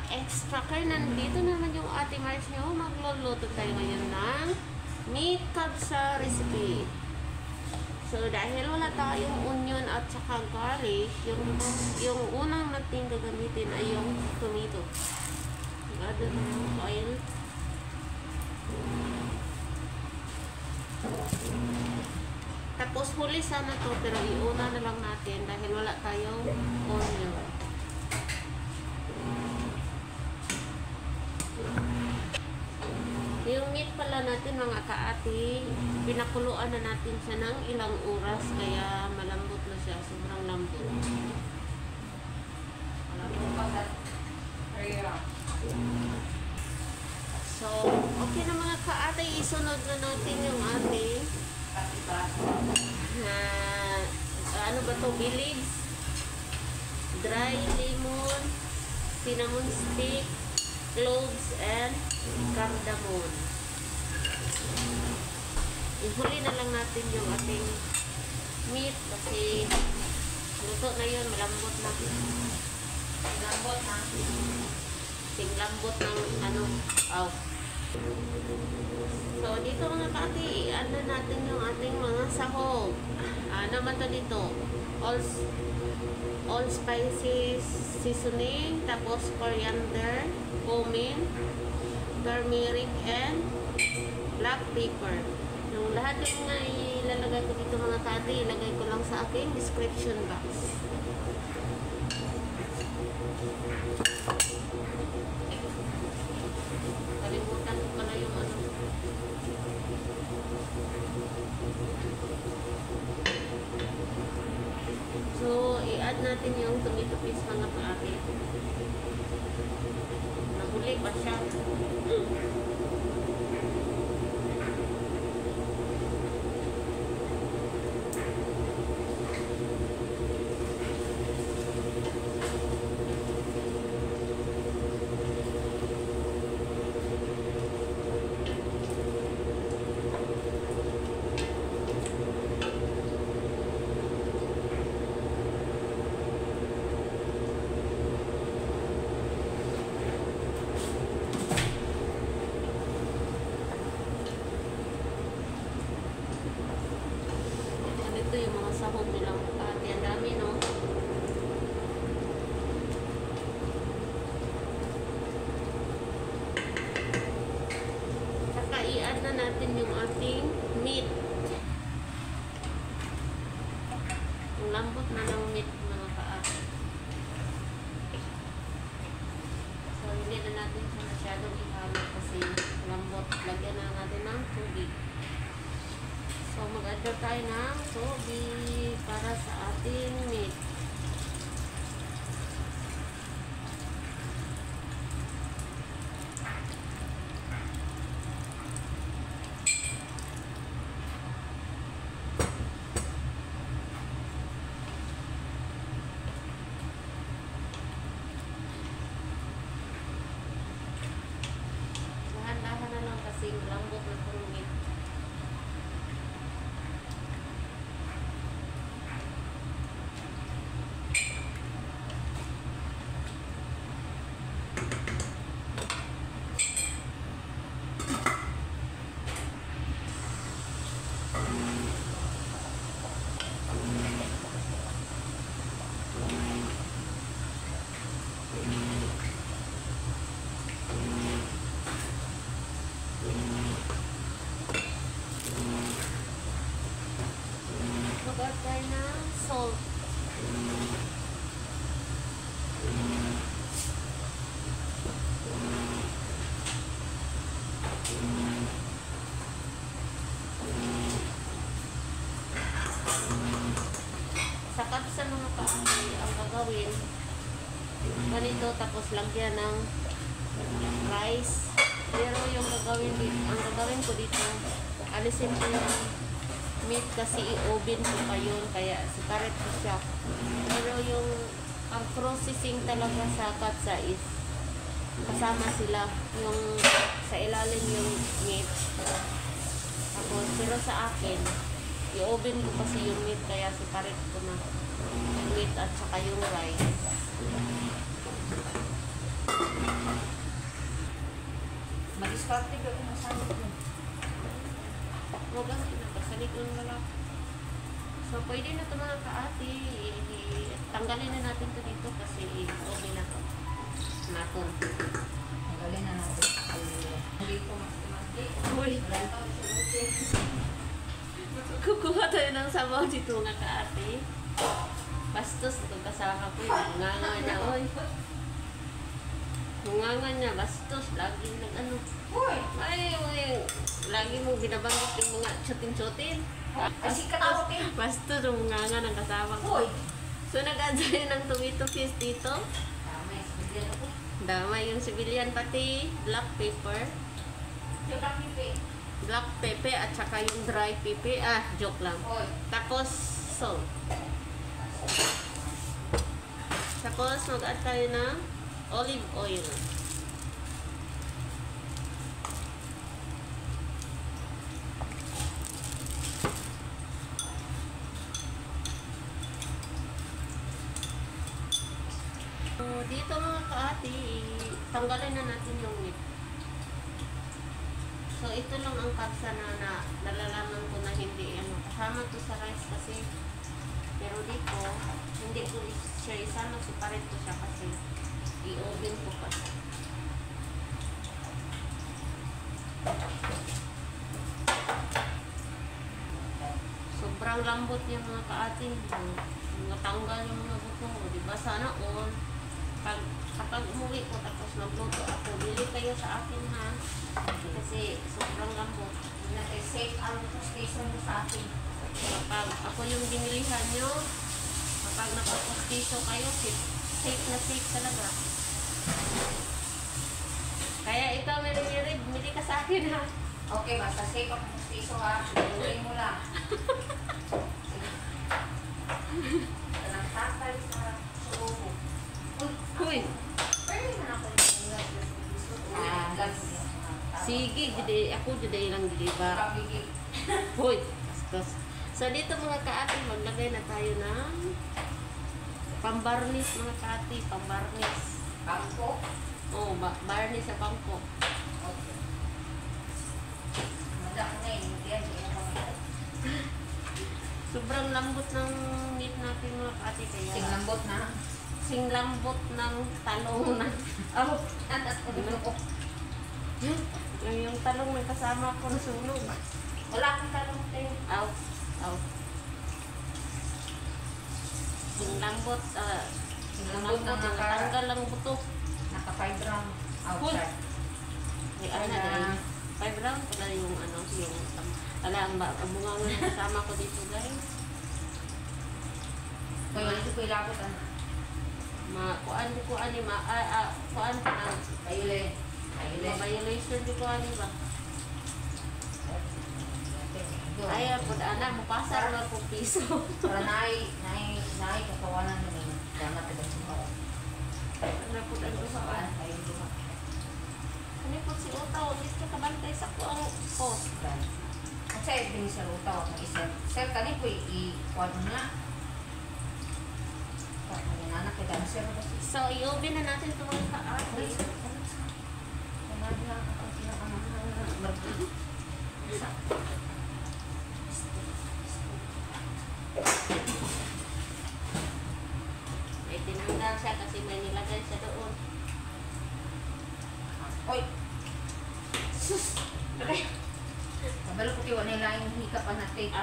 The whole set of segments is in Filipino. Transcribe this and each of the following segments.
extra care, nandito naman yung Ate Mars nyo. Magluluto tayo ngayon ng meat kabsa recipe. So, dahil wala tayong onion at saka garlic, yung unang natin gagamitin ay yung tomato. Add ng oil. Tapos huli sana to, pero iuna na lang natin dahil wala tayong onion. Yung meat pala natin mga kaati, pinakuluan na natin siya ng ilang oras kaya malambot na siya, sobrang lambot. So, okay na mga kaati, isunod na natin yung ating ano ba to, village, dry lemon, cinnamon stick, cloves, and cardamom. Ihuli na lang natin yung ating meat kasi luto na yun, malambot na. Lambot na. Lambot ng ano, So, dito mga kati, i-add na natin yung ating mga sahog. Ano man to dito? All spices seasoning, tapos coriander, cumin, turmeric, and black pepper. Yung lahat yung nga ilalagay ko dito mga kati, ilagay ko lang sa aking description box. Kalimutan ko pala yung ano. So, i-add natin yung tomato paste mga kaati. Nahuli pa siya. Ito yung mga sahog nilang pati. Ang dami, no? Saka i-add na natin yung ating meat. Yung lambot na ng meat, mga kaati. So, hindi na natin siya masyadong ihalo kasi lambot. Lagyan na natin ng tubig. So, mag-add tayo ng tubig para sa ating meat. Dahan-dahan na lang kasi lambot na itong meat. Mag-add tayo ng salt. Sa kapsa mga kaani, ang gagawin ganito, tapos lagyan ng rice. Pero yung ang gagawin ko dito, alisin ko yung meat kasi i-oven ko pa yun, kaya separate ko siya. Pero yung ang processing talaga sa katsa is kasama sila, yung sa ilalim yung meat. Tapos pero sa akin, i-oven ko kasi yung meat, kaya separate ko na yung meat at saka yung rice. diskarte ka kung masanit yun. Huwag ang pinagkasalit ng lalaki. So, pwede na ito mga kaati. Tanggalin na natin ito dito kasi okay na ito. Naton. Tanggalin na natin. Hindi ko mas-masti. Uy! Wala ito. Kukuha tayo ng sabaw dito mga kaati. Bastos ito kasama ko yung nganga niya. Uy! Nganga niya, bastos. Lagi nag-ano. Uy! Ay, lagi mong binabanggit yung mga chutin-chutin. Kasi katawag eh. Bastos yung nganga ng kasama ko. Uy! So, nag-adjay ng tomato paste dito. Tama yung sabihan ako. Damay yung civilian pati black pepper. Yung kakipi. Black pepper at saka yung dry pepper. Joke lang. Uy! Tapos, salt. Tapos, mag-add tayo ng olive oil. So, dito mga kaati, tanggalin na natin yung meat. So, ito lang ang kapsa na nalalaman ko na hindi kasama to sa rice kasi pero dito, hindi ko siya isama, separate ko siya kasi i-oven ko pa siya. Sobrang lambot niya mga kaating. Matanggal yung mga buto mo. Diba? Sana all. Kapag umuwi ko tapos nagluto ako, bili kayo sa akin ha. Kasi sobrang lambot. Safe ang station mo sa akin. Kapag ako yung binilihan nyo, kapag nakapostiso kayo, safe na safe talaga. Kaya ikaw, Mary, bumili ka sa akin ha. Okay, basta safe ang station ha. Tuloy mo lang. Tanang tatay sa suo. Huy! Pwede mo na ako Sige, ako juday lang dilibar. Kabigil. Huy! Bastos. So, dito mga kaati, maglagay na tayo ng pambarnis mga kaati, pambarnis. Bangko. Oh, barnis sa bangko. Okay. Madami na yun. Hindi yan. Hindi yan pamilya. Sobrang lambot ng meat natin mga kaati. Kaya Singlambot na. singlambot ng talong na. Oh, natas ko dito ko. Yung talong may kasama ko na sunog. Wala akong talong tayo. Aw. Aw. Singlambot. Singlambot na Tanggal lang buto. Naka 5 round outside. Ay, ano na dahil 5 round pala yung ang bunga nga kasama ko dito guys. Kaya dito ko ilabot ano. Kuan ni kuan pa na Ayun. violation di kuan ni ba? Ay po ana mo pasar na po piso. Para nai kakawanan na ni. Dapat ka sa Ano po ang usapan? Ano po si Utaw dito kabantay sa ko ang post. Kasi din sa ruta ako isip. Sir, kani po i-kuan mo na. Anak kita na sir. So i-open na natin ito mga kaarte. May tinanggal siya kasi may nilagay siya doon. Oy! Sus! Kabalo ko kiwa nila yung hika pa natin.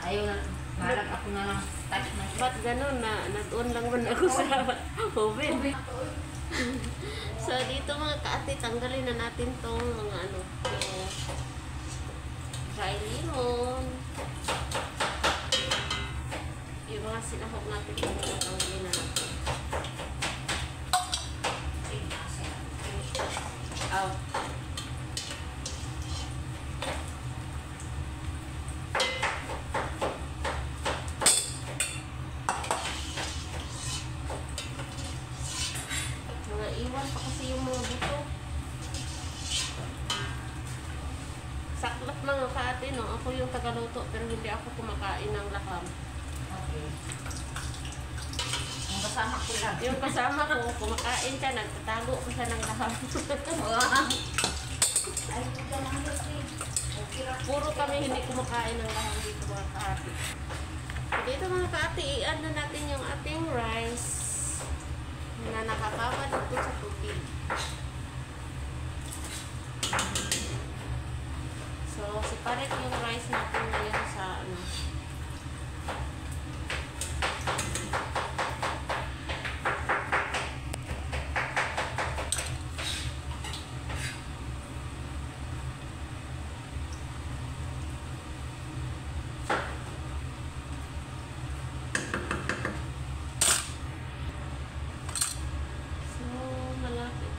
Ayaw na. Malag ako na lang. Touch na siya. Ba't ganun na nag-on lang man ako sa oven? So dito mga kaate, tanggalin na natin tong mga yung dry lemon. Yung mga sinahog natin kung tanggalin na natin. Aw. Iwan pa kasi yung mga buto. Saklap mga kaate, no? Ako yung tagaluto pero hindi ako kumakain ng laham. Okay. Ang kasama ko lang. Yung kasama ko, kumakain siya, nagtatago ko siya ng laham. Ay, puta lang kasi. Okay ra. Puro kami hindi kumakain ng lahang dito mga kaati. So, dito mga kaati, i-add na natin yung ating rice na nakakawa dito sa tubig. So, separate yung rice natin ngayon sa ano. So, malapit.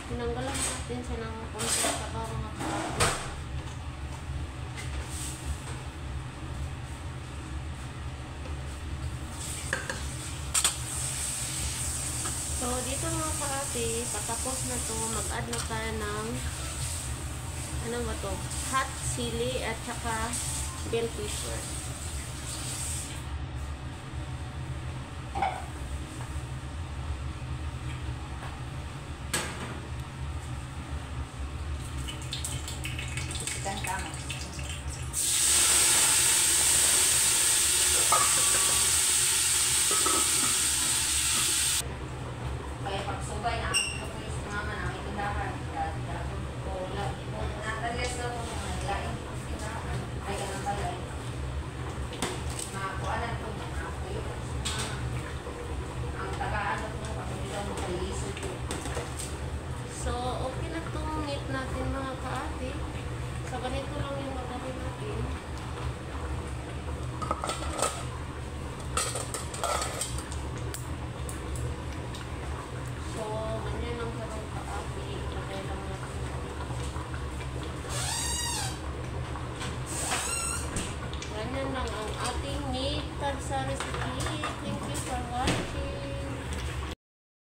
Tinanggalan natin siya ng konti sa sabaw mga kaati. So, dito mga kaati, patapos na to, mag-add na tayo ng ano ba to? Hot chili at saka bell pepper. Ikan tama.